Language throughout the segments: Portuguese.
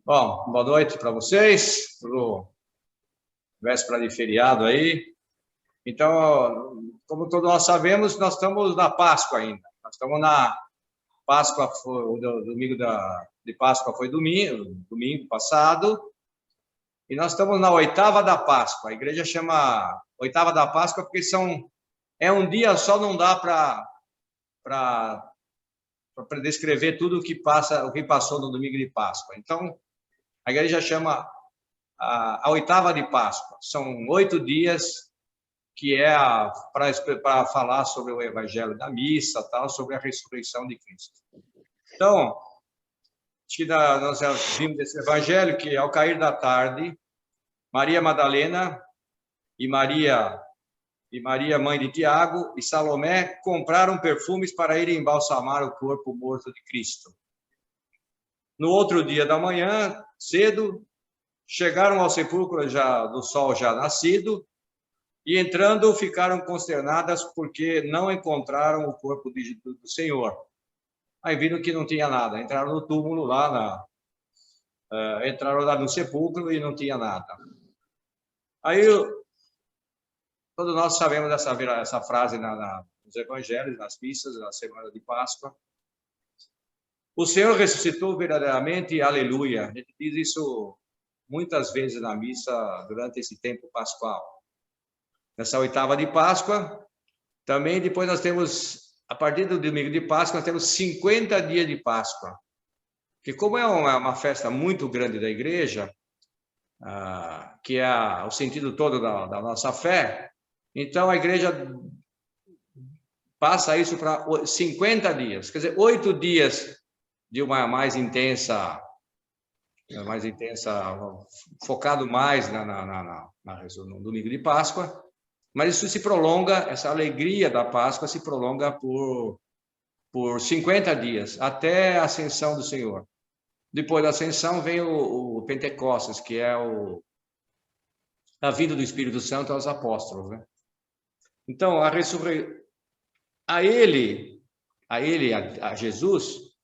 Bom, boa noite para vocês, pro véspera de feriado aí. Então, como todos nós sabemos, nós estamos na Páscoa ainda. Nós estamos na Páscoa, o domingo de Páscoa foi domingo passado, e nós estamos na oitava da Páscoa. A igreja chama oitava da Páscoa porque é um dia só, não dá para descrever tudo o que passou no domingo de Páscoa. Então, a igreja chama a oitava de Páscoa. São 8 dias que é para falar sobre o evangelho da missa, tal, sobre a ressurreição de Cristo. Então, acho que nós já vimos esse evangelho que, ao cair da tarde, Maria Madalena e Maria, mãe de Tiago, e Salomé compraram perfumes para irem embalsamar o corpo morto de Cristo. No outro dia da manhã, cedo, chegaram ao sepulcro do sol já nascido, e entrando ficaram consternadas porque não encontraram o corpo do Senhor. Aí viram que não tinha nada, entraram no túmulo entraram lá no sepulcro e não tinha nada. Aí todos nós sabemos essa frase nos evangelhos, nas missas, na semana de Páscoa. O Senhor ressuscitou verdadeiramente, aleluia. A gente diz isso muitas vezes na missa durante esse tempo pascual. Nessa oitava de Páscoa, também depois nós temos, a partir do domingo de Páscoa, nós temos 50 dias de Páscoa. Que como é uma festa muito grande da igreja, que é o sentido todo da nossa fé, então a igreja passa isso para 50 dias, quer dizer, 8 dias de uma mais intensa, focado mais no domingo de Páscoa, mas isso se prolonga, essa alegria da Páscoa se prolonga por 50 dias, até a ascensão do Senhor. Depois da ascensão vem o Pentecostes, que é a vinda do Espírito Santo aos apóstolos, né? Então, a Jesus,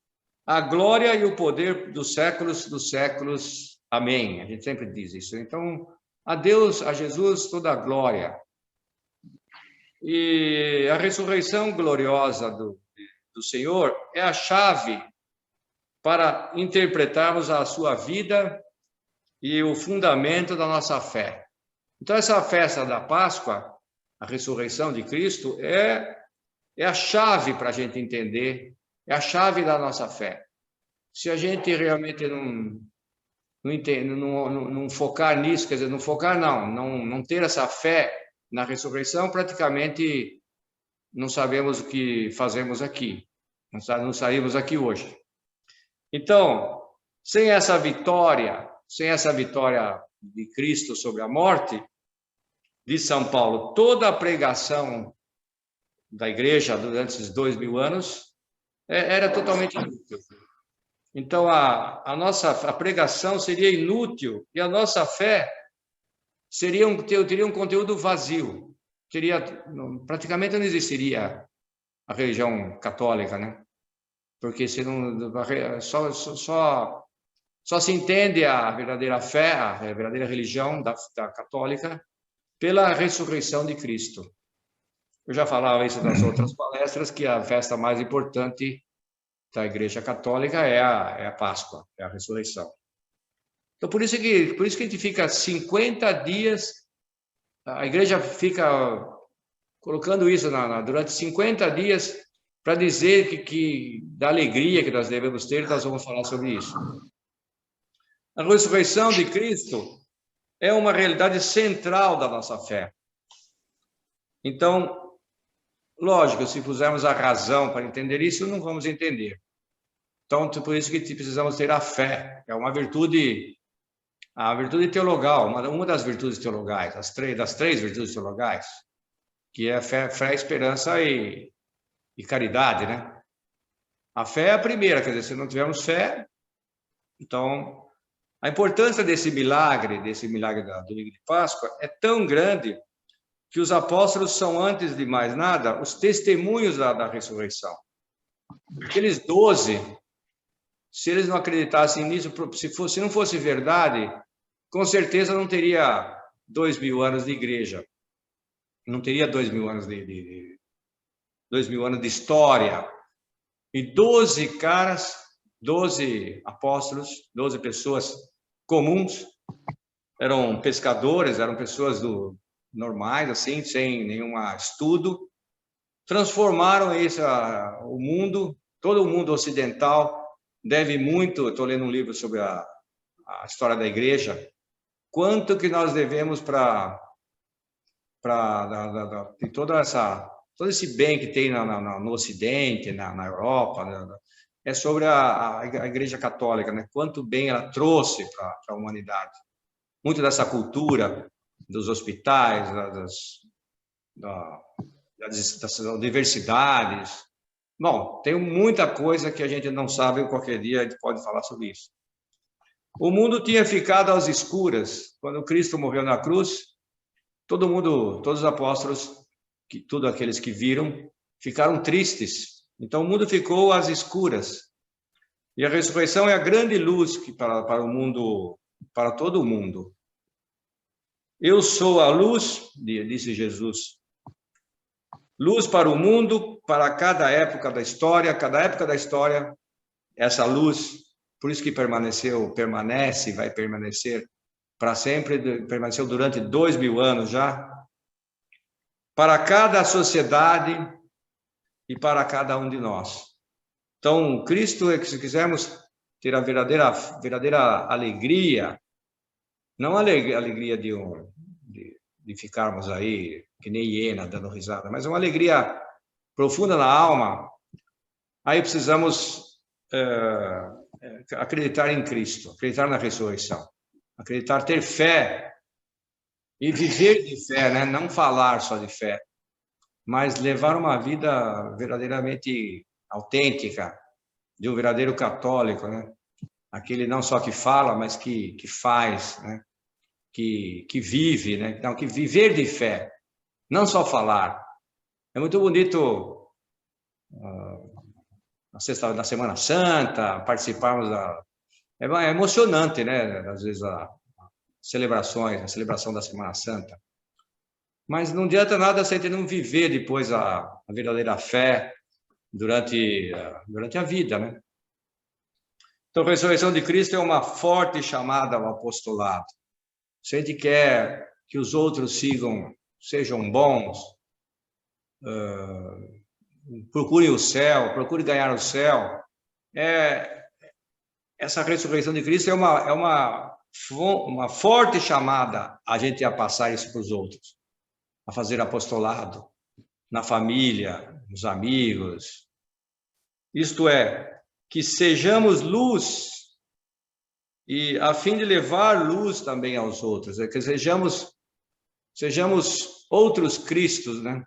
a glória e o poder dos séculos. Amém. A gente sempre diz isso. Então, a Deus, a Jesus, toda a glória. E a ressurreição gloriosa do Senhor é a chave para interpretarmos a sua vida e o fundamento da nossa fé. Então, essa festa da Páscoa, a ressurreição de Cristo, é a chave para a gente entender, é a chave da nossa fé. Se a gente realmente não focar nisso, quer dizer, não ter essa fé na ressurreição, praticamente não sabemos o que fazemos aqui, não saímos aqui hoje. Então, sem essa vitória de Cristo sobre a morte, de São Paulo, toda a pregação da igreja durante esses 2000 anos era totalmente inútil. Então, a pregação seria inútil e a nossa fé teria um conteúdo vazio. Praticamente não existiria a religião católica, né? Porque só se entende a verdadeira fé, a verdadeira religião da católica pela ressurreição de Cristo. Eu já falava isso nas outras palestras, que a festa mais importante da Igreja Católica é a Páscoa, é a ressurreição. Então, por isso que a gente fica 50 dias, a Igreja fica colocando isso durante 50 dias para dizer que da alegria que nós devemos ter, nós vamos falar sobre isso. A ressurreição de Cristo é uma realidade central da nossa fé. Então, lógico, se pusermos a razão para entender isso, não vamos entender. Então, por isso que precisamos ter a fé, que é uma virtude, a virtude teologal, uma das virtudes teologais, das três virtudes teologais, que é fé, esperança e caridade, né? A fé é a primeira, quer dizer, se não tivermos fé, então a importância desse milagre do domingo de Páscoa é tão grande que os apóstolos são, antes de mais nada, os testemunhos da ressurreição. Aqueles 12 Se eles não acreditassem nisso, se não fosse verdade, com certeza não teria 2000 anos de igreja. Não teria 2000 anos 2000 anos de história. E 12 caras, 12 apóstolos, 12 pessoas comuns, eram pescadores, eram pessoas normais, assim, sem nenhum estudo, transformaram o mundo, todo o mundo ocidental deve muito. Estou lendo um livro sobre a história da igreja, quanto que nós devemos para todo esse bem que tem no Ocidente, na Europa, é sobre a Igreja Católica, né? Quanto bem ela trouxe para a humanidade. Muito dessa cultura dos hospitais, das universidades. Bom, tem muita coisa que a gente não sabe, qualquer dia a gente pode falar sobre isso. O mundo tinha ficado às escuras. Quando Cristo morreu na cruz, todo mundo, todos os apóstolos, todos aqueles que viram, ficaram tristes. Então o mundo ficou às escuras. E a ressurreição é a grande luz para o mundo, para todo o mundo. Eu sou a luz, disse Jesus. Luz para o mundo, para cada época da história, essa luz, por isso que permanece, vai permanecer para sempre, permaneceu durante 2000 anos já, para cada sociedade e para cada um de nós. Então, Cristo é que, se quisermos ter a verdadeira alegria, não a alegria de ficarmos aí que nem hiena dando risada, mas uma alegria profunda na alma, aí precisamos acreditar em Cristo, acreditar na ressurreição, acreditar, ter fé e viver de fé, né? Não falar só de fé, mas levar uma vida verdadeiramente autêntica, de um verdadeiro católico, né? Aquele não só que fala, mas que faz, né? Que vive, né? Então, que viver de fé, não só falar. É muito bonito na Semana Santa participarmos é emocionante, né? Às vezes a celebração da Semana Santa. Mas não adianta nada se a gente não viver depois a verdadeira fé durante a vida, né? Então, a ressurreição de Cristo é uma forte chamada ao apostolado. Se a gente quer que os outros sejam bons, procure o céu, procure ganhar o céu. Essa ressurreição de Cristo é uma forte chamada a gente a passar isso para os outros, a fazer apostolado na família, nos amigos. Isto é, que sejamos luz, e a fim de levar luz também aos outros, que sejamos outros Cristos, né?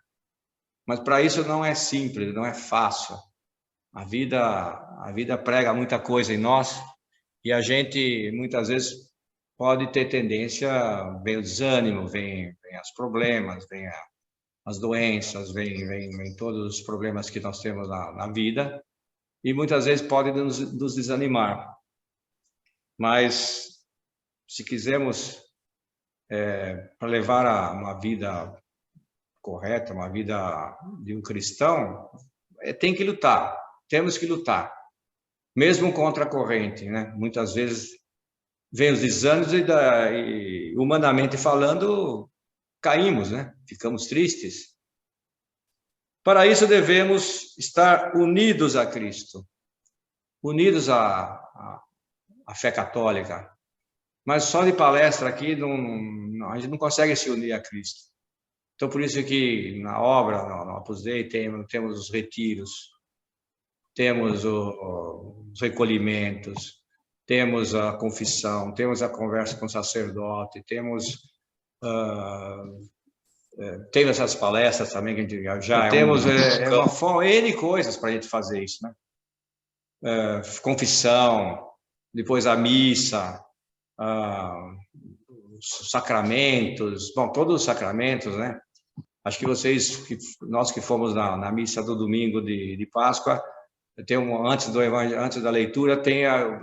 Mas para isso não é simples, não é fácil. A vida prega muita coisa em nós e a gente muitas vezes pode ter tendência, vem o desânimo, vem os problemas, vem as doenças, vem todos os problemas que nós temos na vida, e muitas vezes pode nos desanimar. Mas se quisermos para levar uma vida correta, uma vida de um cristão, tem que lutar, temos que lutar, mesmo contra a corrente, né? Muitas vezes vem os desânimos e humanamente falando, caímos, né? Ficamos tristes. Para isso devemos estar unidos a Cristo, unidos à fé católica. Mas só de palestra aqui a gente não consegue se unir a Cristo. Então, por isso que na obra, no Opus Dei, temos os retiros, temos os recolhimentos, temos a confissão, temos a conversa com o sacerdote, temos essas palestras também que a gente já temos N coisas para a gente fazer isso, né? Confissão, depois a missa, os sacramentos, bom, todos os sacramentos, né? Acho que nós que fomos na missa do domingo de Páscoa, tem antes do evangelho, antes da leitura,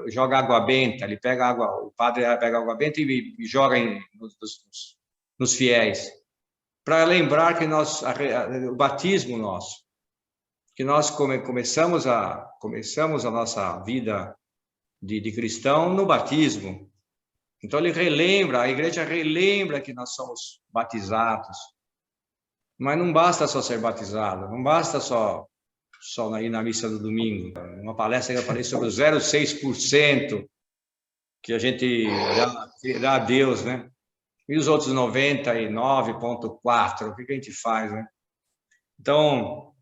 joga água benta. Ele pega água, o padre pega água benta e joga nos fiéis, para lembrar que o batismo nosso, que nós começamos a nossa vida de cristão no batismo. Então ele relembra, a igreja relembra que nós somos batizados. Mas não basta só ser batizado, não basta só ir na missa do domingo. Uma palestra que eu falei sobre o 0,6% que a gente dá a Deus, né? E os outros 99,4%, o que a gente faz, né? Então,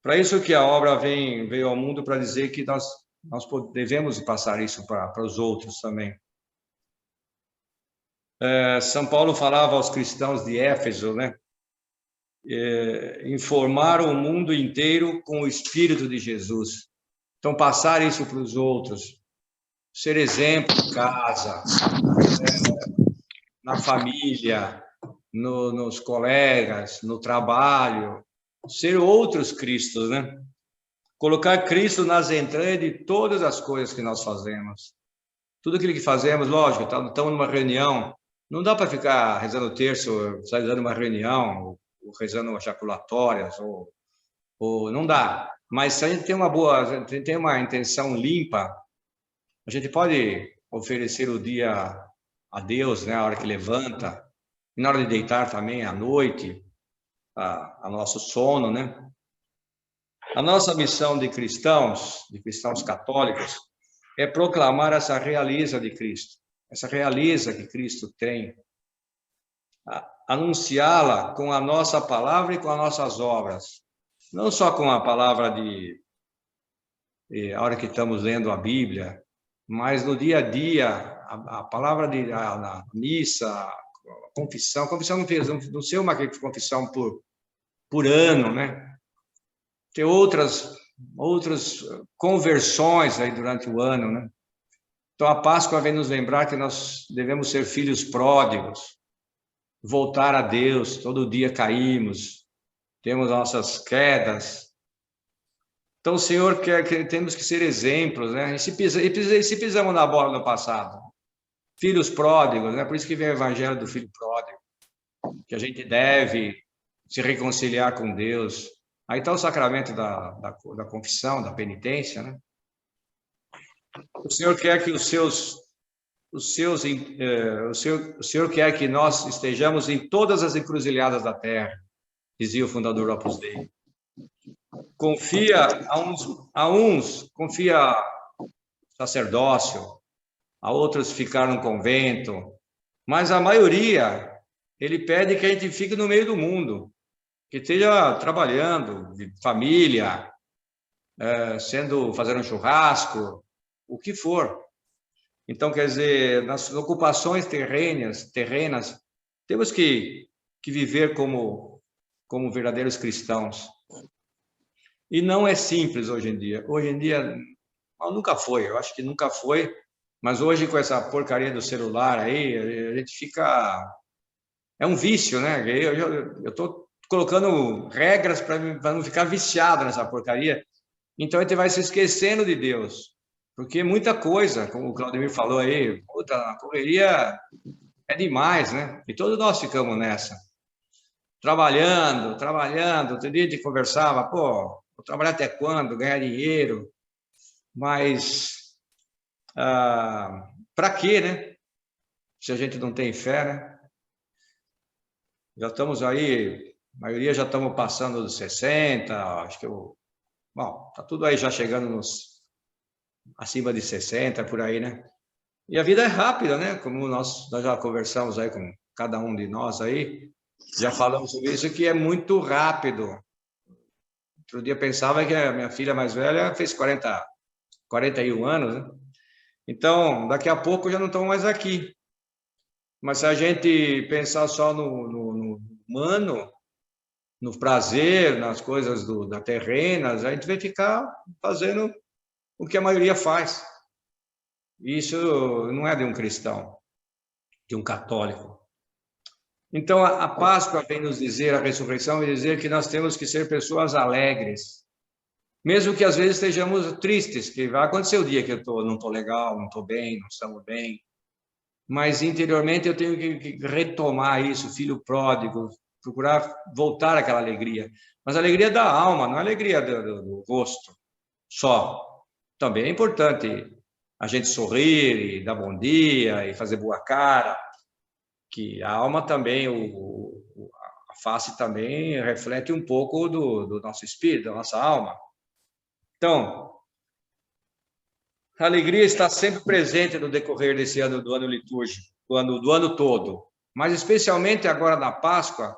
para isso que a obra veio ao mundo, para dizer que nós devemos passar isso para os outros também. São Paulo falava aos cristãos de Éfeso, né? Informar o mundo inteiro com o Espírito de Jesus. Então, passar isso para os outros, ser exemplo em casa, na família, nos colegas, no trabalho, ser outros Cristos, né? Colocar Cristo nas entranhas de todas as coisas que nós fazemos. Tudo aquilo que fazemos, lógico, estamos numa reunião, não dá para ficar rezando o terço, rezando uma reunião, ou rezando ejaculatórias, ou não dá. Mas se a gente tem uma intenção limpa, a gente pode oferecer o dia a Deus, né, a hora que levanta, e na hora de deitar também, à noite, a nosso sono, né? A nossa missão de cristãos católicos, é proclamar essa realeza de Cristo, essa realeza que Cristo tem, anunciá-la com a nossa palavra e com as nossas obras, não só com a palavra a hora que estamos lendo a Bíblia, mas no dia a dia, a palavra a missa, a confissão não ser uma confissão por ano, né? Ter outras conversões aí durante o ano, né? Então a Páscoa vem nos lembrar que nós devemos ser filhos pródigos, voltar a Deus. Todo dia caímos, temos nossas quedas. Então o Senhor quer que temos que ser exemplos, né? E se pisamos na bola no passado, filhos pródigos, né? Por isso que vem o evangelho do filho pródigo, que a gente deve se reconciliar com Deus. Aí está o sacramento da confissão, da penitência, né? O Senhor quer que o Senhor quer que nós estejamos em todas as encruzilhadas da terra, dizia o fundador do Opus Dei. Confia a uns confia sacerdócio, a outros ficar no convento, mas a maioria ele pede que a gente fique no meio do mundo, que esteja trabalhando, família, fazendo um churrasco, o que for. Então, quer dizer, nas ocupações terrenas, temos que viver como verdadeiros cristãos. E não é simples hoje em dia. Hoje em dia, nunca foi, eu acho que nunca foi, mas hoje com essa porcaria do celular aí, a gente fica... É um vício, né? Eu estou colocando regras para não ficar viciado nessa porcaria. Então, a gente vai se esquecendo de Deus. Porque muita coisa, como o Claudemir falou aí, a correria é demais, né? E todos nós ficamos nessa. Trabalhando. Outro dia a gente conversava, vou trabalhar até quando? Ganhar dinheiro. Mas, para quê, né? Se a gente não tem fé, né? Já estamos aí, a maioria já estamos passando dos 60, acho que bom, tá tudo aí já chegando acima de 60, por aí, né? E a vida é rápida, né? Como nós já conversamos aí com cada um de nós aí, já falamos sobre isso, que é muito rápido. Outro dia pensava que a minha filha mais velha fez 41 anos, né? Então, daqui a pouco já não estão mais aqui. Mas se a gente pensar só no humano, no prazer, nas coisas da terrenas, a gente vai ficar fazendo o que a maioria faz. Isso não é de um cristão, de um católico. Então, a Páscoa vem nos dizer, a ressurreição vem dizer que nós temos que ser pessoas alegres. Mesmo que às vezes estejamos tristes, que vai acontecer o dia que eu não estou legal, não estou bem, não estamos bem, mas interiormente eu tenho que retomar isso, filho pródigo, procurar voltar àquela alegria. Mas a alegria da alma, não a alegria do rosto só. Também é importante a gente sorrir e dar bom dia e fazer boa cara, que a alma também, a face também reflete um pouco do nosso espírito, da nossa alma. Então, a alegria está sempre presente no decorrer desse ano, do ano litúrgico, do ano todo, mas especialmente agora na Páscoa,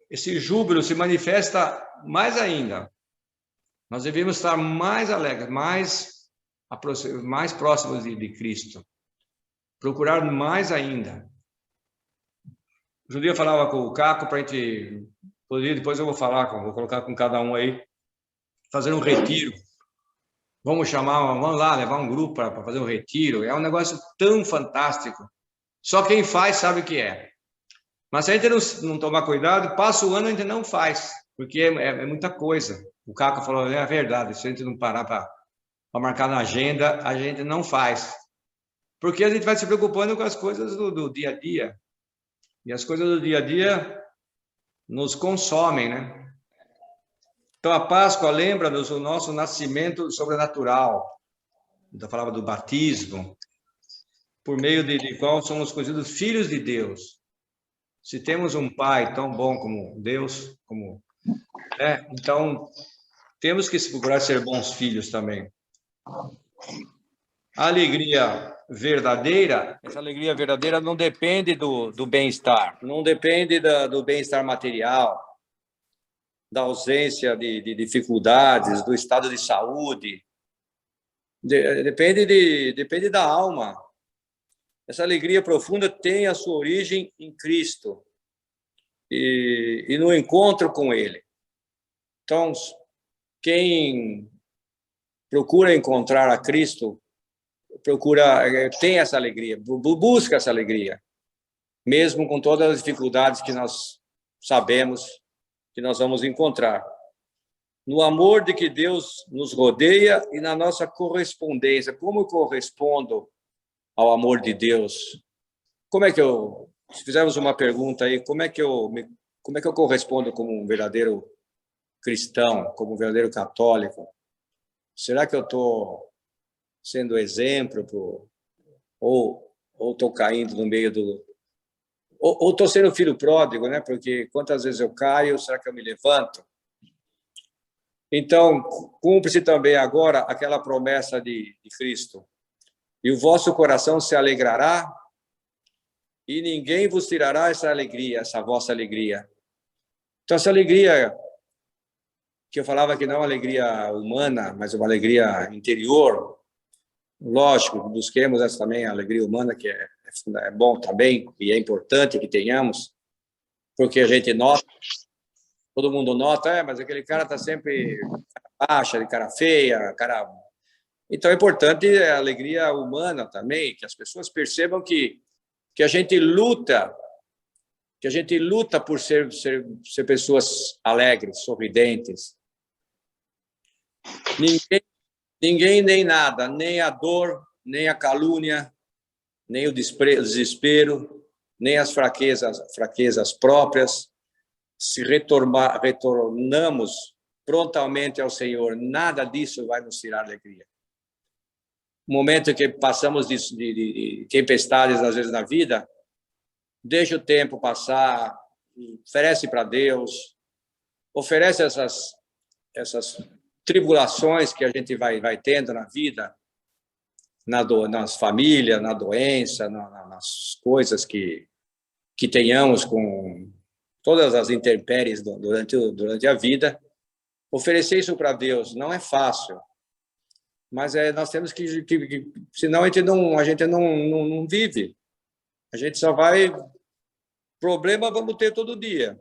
esse júbilo se manifesta mais ainda. Nós devemos estar mais alegres, mais próximos de Cristo, procurar mais ainda. O dia falava com o Caco para a gente, depois eu vou colocar com cada um aí, fazer um retiro. Vamos lá, levar um grupo para fazer um retiro. É um negócio tão fantástico. Só quem faz sabe o que é. Mas se a gente não tomar cuidado, passa o ano e a gente não faz, porque é muita coisa. O Caco falou, é a verdade, se a gente não parar para marcar na agenda, a gente não faz. Porque a gente vai se preocupando com as coisas do dia a dia. E as coisas do dia a dia nos consomem, né? Então, a Páscoa lembra-nos o nosso nascimento sobrenatural. Eu falava do batismo, por meio de qual somos conhecidos filhos de Deus. Se temos um Pai tão bom como Deus, então temos que procurar ser bons filhos também. A alegria verdadeira, essa alegria verdadeira não depende do bem-estar, não depende do bem-estar material, da ausência de dificuldades, do estado de saúde. Depende da alma. Essa alegria profunda tem a sua origem em Cristo e no encontro com Ele. Então, quem procura encontrar a Cristo, tem essa alegria, busca essa alegria, mesmo com todas as dificuldades que nós sabemos que nós vamos encontrar. No amor de que Deus nos rodeia e na nossa correspondência. Como eu correspondo ao amor de Deus? Se fizermos uma pergunta aí, como é que eu correspondo como um verdadeiro cristão, como um verdadeiro católico? Será que eu estou sendo exemplo ou estou caindo no meio ou estou sendo filho pródigo, né? Porque quantas vezes eu caio, será que eu me levanto? Então, cumpre-se também agora aquela promessa de Cristo. E o vosso coração se alegrará e ninguém vos tirará essa alegria, essa vossa alegria. Então, essa alegria que eu falava que não é uma alegria humana, mas uma alegria interior, lógico, busquemos essa também, a alegria humana, que é bom também, e é importante que tenhamos, porque a gente nota, todo mundo nota, mas aquele cara está sempre baixa, de cara feia, cara... Então é importante a alegria humana também, que as pessoas percebam que a gente luta por ser pessoas alegres, sorridentes. Ninguém nem nada, nem a dor, nem a calúnia, nem o desespero, nem as fraquezas próprias. Se retornamos prontamente ao Senhor, nada disso vai nos tirar alegria. O momento que passamos de tempestades, às vezes, na vida, deixa o tempo passar, oferece para Deus, oferece essas tribulações que a gente vai tendo na vida, nas famílias, na doença, nas coisas que tenhamos com todas as intempéries durante a vida. Oferecer isso para Deus não é fácil, mas nós temos que senão a gente não vive. A gente só vai... Problema vamos ter todo dia.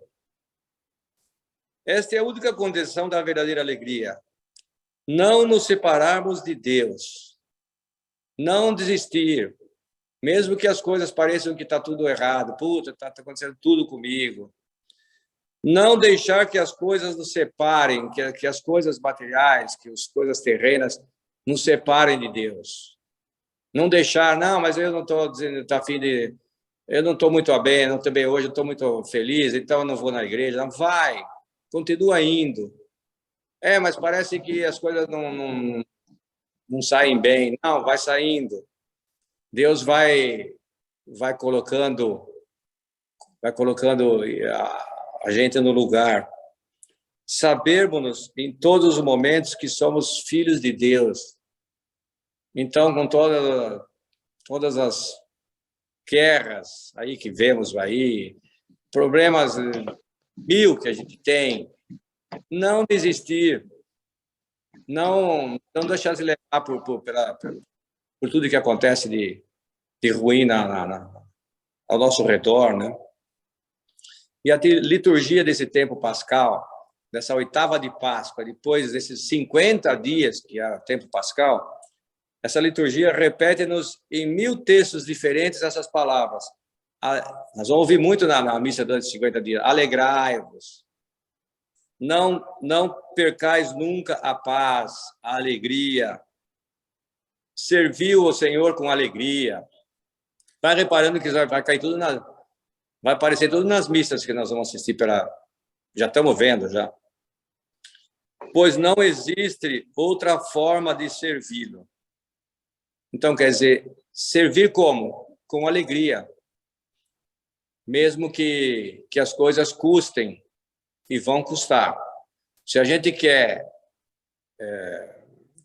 Esta é a única condição da verdadeira alegria. Não nos separarmos de Deus. Não desistir. Mesmo que as coisas pareçam que está tudo errado. Puta, está acontecendo tudo comigo. Não deixar que as coisas nos separem, que as coisas materiais, que as coisas terrenas nos separem de Deus. Não deixar, não, mas eu não estou dizendo, tá afim de, eu não estou muito bem, não estou bem hoje, eu estou muito feliz, então eu não vou na igreja. Não, vai, continua indo. Mas parece que as coisas não saem bem. Não, vai saindo. Deus vai colocando a gente no lugar. Sabermos em todos os momentos que somos filhos de Deus. Então, com todas as guerras aí que vemos aí, problemas mil que a gente tem, não desistir, não deixar de levar por tudo que acontece de ruim ao nosso redor, né? E a liturgia desse tempo pascal, dessa oitava de Páscoa, depois desses 50 dias que é o tempo pascal, essa liturgia repete-nos em 1000 textos diferentes essas palavras. Nós vamos ouvir muito na missa durante 50 dias. Alegrai-vos. Não percais nunca a paz, a alegria. Serviu o Senhor com alegria. Vai reparando que vai cair tudo vai aparecer tudo nas missas que nós vamos assistir já estamos vendo já. Pois não existe outra forma de servi-lo. Então, quer dizer, servir como? Com alegria. Mesmo que as coisas custem e vão custar. Se a gente quer,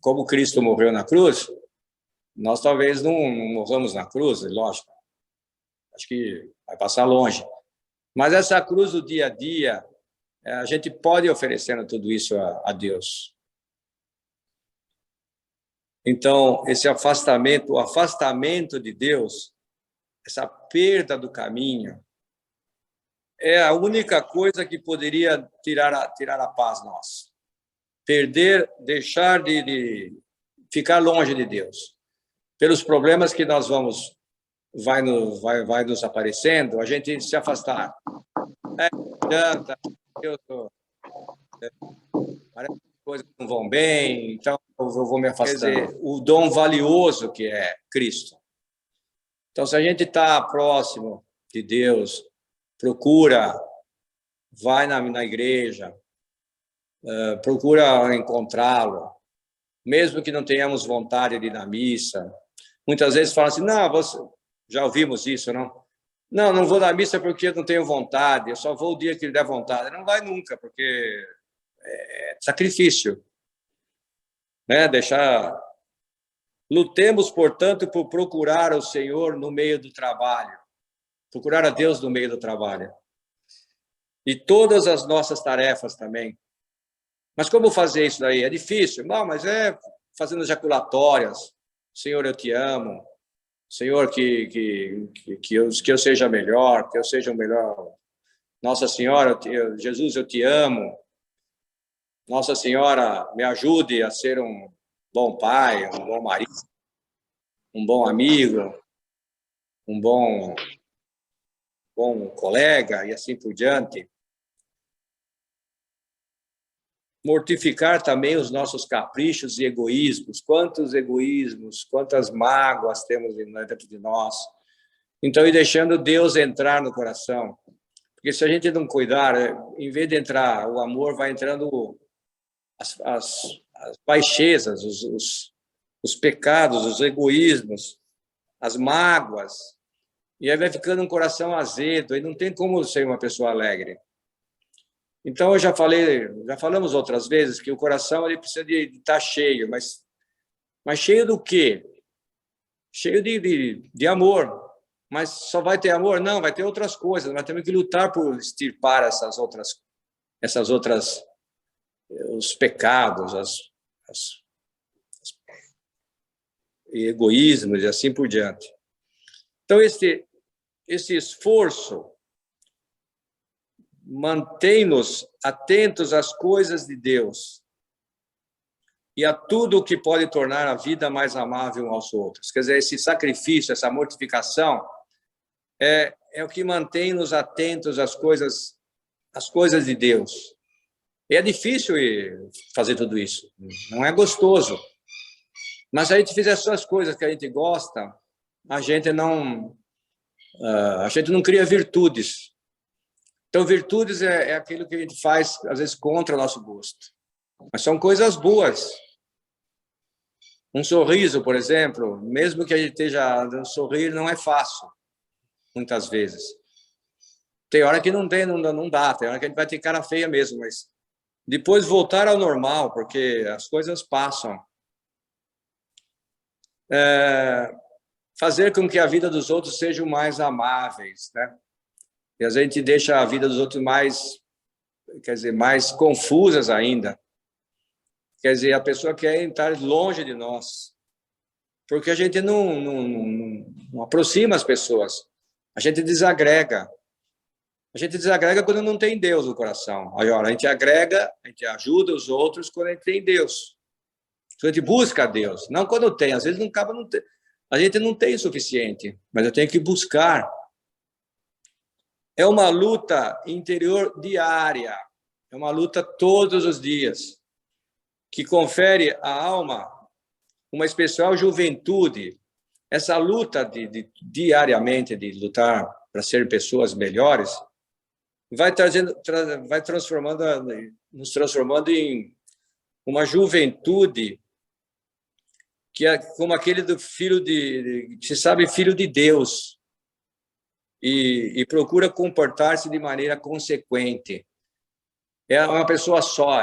como Cristo morreu na cruz, nós talvez não morramos na cruz, lógico. Acho que vai passar longe. Mas essa cruz do dia a dia, a gente pode ir oferecendo tudo isso a Deus. Então, esse afastamento, o afastamento de Deus, essa perda do caminho, é a única coisa que poderia tirar a paz nossa. Deixar de ficar longe de Deus. Pelos problemas que nós vai nos aparecendo, a gente se afastar. Adianta, parece que as coisas não vão bem, então eu vou me afastar. Quer dizer, o dom valioso que é Cristo. Então, se a gente está próximo de Deus, procura, vai na igreja, procura encontrá-lo, mesmo que não tenhamos vontade de ir na missa. Muitas vezes falam assim, não, já ouvimos isso, não? Não vou na missa porque eu não tenho vontade, eu só vou o dia que ele der vontade. Não vai nunca, porque é sacrifício. Né? Lutemos, portanto, por procurar o Senhor no meio do trabalho, procurar a Deus no meio do trabalho. E todas as nossas tarefas também. Mas como fazer isso daí? É difícil? Não, mas é fazendo ejaculatórias. Senhor, eu te amo. Senhor, que eu seja melhor, que eu seja o melhor. Nossa Senhora, Jesus, eu te amo. Nossa Senhora, me ajude a ser um bom pai, um bom marido, um bom amigo, um bom colega e assim por diante. Mortificar também os nossos caprichos e egoísmos. Quantos egoísmos, quantas mágoas temos dentro de nós. Então, ir deixando Deus entrar no coração. Porque se a gente não cuidar, em vez de entrar, o amor vai entrando as baixezas, os pecados, os egoísmos, as mágoas. E aí vai ficando um coração azedo. E não tem como ser uma pessoa alegre. Então, já falamos outras vezes que o coração ele precisa de estar cheio, mas cheio do quê? Cheio de amor. Mas só vai ter amor? Não, vai ter outras coisas. Nós temos que lutar por extirpar essas outras os pecados, os egoísmos e assim por diante. Então, esse esforço mantém-nos atentos às coisas de Deus e a tudo o que pode tornar a vida mais amável aos outros. Quer dizer, esse sacrifício, essa mortificação é o que mantém-nos atentos às coisas as coisas de Deus. E é difícil fazer tudo isso, não é gostoso. Mas se a gente fizer só as coisas que a gente gosta, a gente não cria virtudes. Então, virtudes é aquilo que a gente faz, às vezes, contra o nosso gosto. Mas são coisas boas. Um sorriso, por exemplo, mesmo que a gente esteja dando sorrir, não é fácil, muitas vezes. Tem hora que não dá, tem hora que a gente vai ter cara feia mesmo, mas depois voltar ao normal, porque as coisas passam. Fazer com que a vida dos outros sejam mais amáveis, né? E a gente deixa a vida dos outros mais confusas ainda. Quer dizer, a pessoa quer estar longe de nós, porque a gente não aproxima as pessoas, a gente desagrega. A gente desagrega quando não tem Deus no coração. Agora, a gente agrega, a gente ajuda os outros quando a gente tem Deus. Quando a gente busca Deus, não quando tem. Às vezes não acaba, não tem. A gente não tem o suficiente, mas eu tenho que buscar. É uma luta interior diária, é uma luta todos os dias, que confere à alma uma especial juventude. Essa luta diariamente de lutar para ser pessoas melhores nos transformando em uma juventude que é como aquele do filho que se sabe filho de Deus e procura comportar-se de maneira consequente. É uma pessoa só,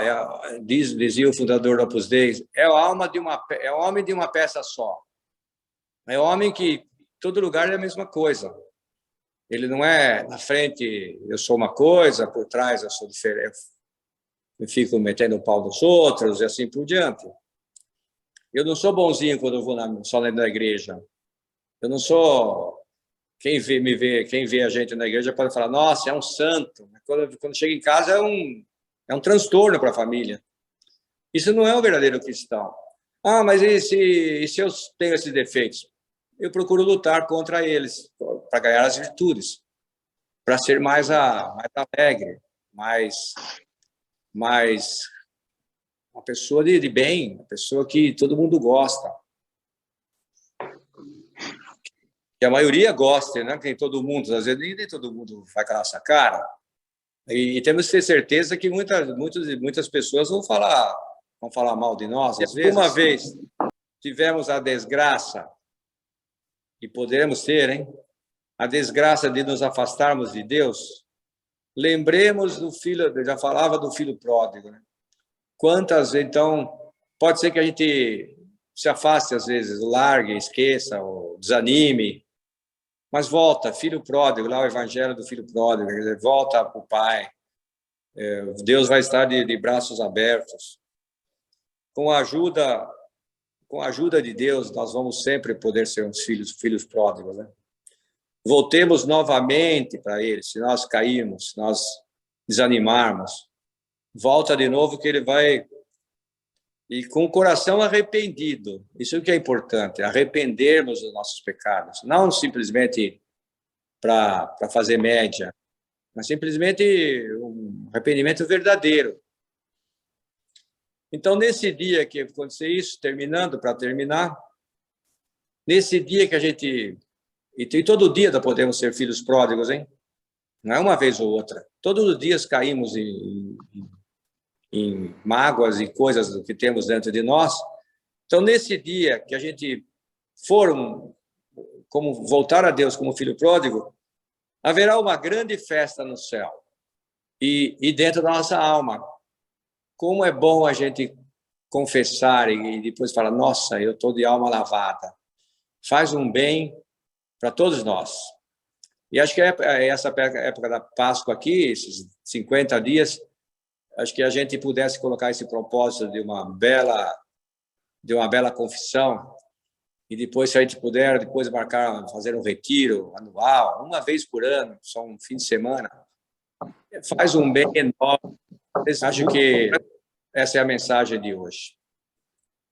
dizia o fundador do Opus Dei, é o homem de uma peça só. É o homem que em todo lugar é a mesma coisa. Ele não é na frente eu sou uma coisa, por trás eu sou diferente, eu fico metendo o pau nos outros e assim por diante. Eu não sou bonzinho quando eu vou só na igreja. Eu não sou... Quem vê a gente na igreja pode falar, nossa, é um santo. Quando chega em casa é um transtorno para a família. Isso não é um verdadeiro cristão. Ah, mas e se eu tenho esses defeitos? Eu procuro lutar contra eles, para ganhar as virtudes, para ser mais alegre, mais uma pessoa de bem, uma pessoa que todo mundo gosta. Que a maioria gosta, né? Tem todo mundo, às vezes nem todo mundo vai com a nossa cara. E temos que ter certeza que muitas pessoas vão falar mal de nós. Às vezes, uma vez tivemos a desgraça, e poderemos ter, hein? A desgraça de nos afastarmos de Deus, lembremos do filho, eu já falava do filho pródigo, né? Quantas, então, pode ser que a gente se afaste às vezes, largue, esqueça, ou desanime, mas volta, filho pródigo, lá o evangelho do filho pródigo, volta para o pai, Deus vai estar de braços abertos. Com a ajuda de Deus, nós vamos sempre poder ser uns filhos pródigos, né? Voltemos novamente para Ele, se nós cairmos, se nós desanimarmos, volta de novo que Ele vai... E com o coração arrependido, isso que é importante, arrependermos dos nossos pecados, não simplesmente para fazer média, mas simplesmente um arrependimento verdadeiro. Então, nesse dia que aconteceu isso, para terminar, nesse dia que a gente... E todo dia nós podemos ser filhos pródigos, hein? Não é uma vez ou outra. Todos os dias caímos em mágoas e coisas que temos dentro de nós. Então, nesse dia que a gente como voltar a Deus como filho pródigo, haverá uma grande festa no céu e dentro da nossa alma. Como é bom a gente confessar e depois falar, nossa, eu estou de alma lavada. Faz um bem para todos nós. E acho que essa época da Páscoa aqui, esses 50 dias, acho que a gente pudesse colocar esse propósito de uma bela confissão e depois, se a gente puder, depois fazer um retiro anual, uma vez por ano, só um fim de semana, faz um bem enorme. Acho que essa é a mensagem de hoje.